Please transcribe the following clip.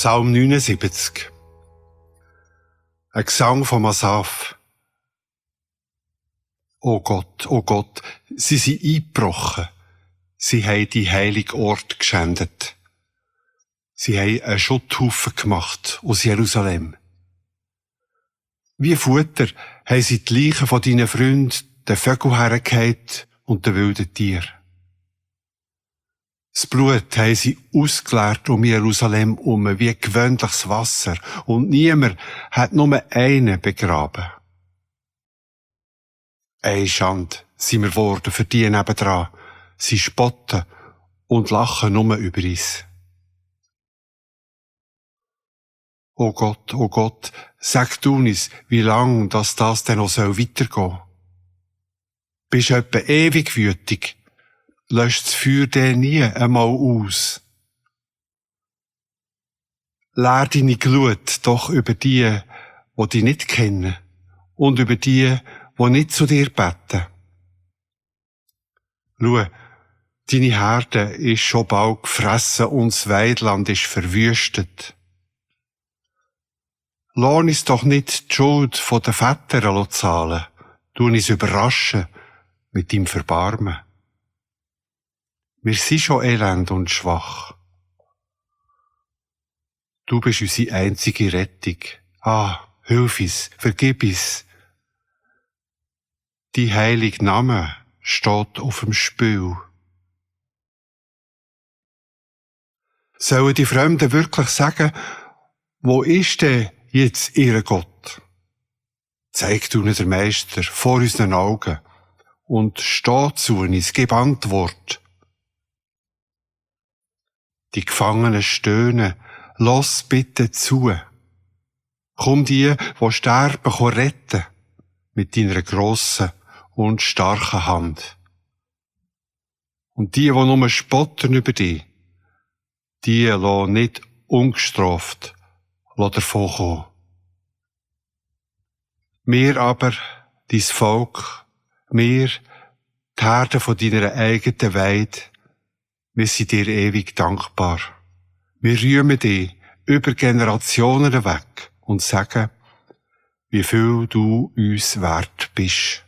Psalm 79. Ein Gesang von Asaf. O Gott, sie sind eingebrochen. Sie haben die heilige Ort geschändet. Sie haben einen Schutthaufen gemacht aus Jerusalem. Wie Futter haben sie die Leichen von deinen Freunden, den Vögeln hergehalten und den wilden Tieren. Das Blut haben sie ausgeleert um Jerusalem herum wie gewöhnliches Wasser, und niemand hat nur einen begraben. Eine Schande sind wir geworden für die nebendran. Sie spotten und lachen nur über uns. O Gott, sag du uns, wie lang das denn noch weitergehen soll. Bist du etwa ewig wütig? Löscht das Feuer dir nie einmal aus. Lehr deine Glut doch über die dich nicht kennen, und über die nicht zu dir beten. Schau, deine Herde ist schon bald gefressen und das Weidland ist verwüstet. Lass uns doch nicht die Schuld der Väter zahlen, tu uns überraschen mit deinem Verbarmen. Wir sind schon elend und schwach. Du bist unsere einzige Rettung. Hilf uns, vergib uns. Dein heiliger Name steht auf dem Spiel. Sollen die Fremden wirklich sagen, wo ist denn jetzt ihr Gott? Zeigt uns der Meister vor unseren Augen und steht zu uns, gib Antwort. Die Gefangenen stöhnen, lass bitte zu. Komm die sterben, retten, mit deiner grossen und starken Hand. Und die nur spotten über dich, die lass nicht ungestraft davon kommen. Wir aber, dein Volk, wir, die Herde von deiner eigenen Weide, wir sind dir ewig dankbar. Wir rühmen dich über Generationen weg und sagen, wie viel du uns wert bist.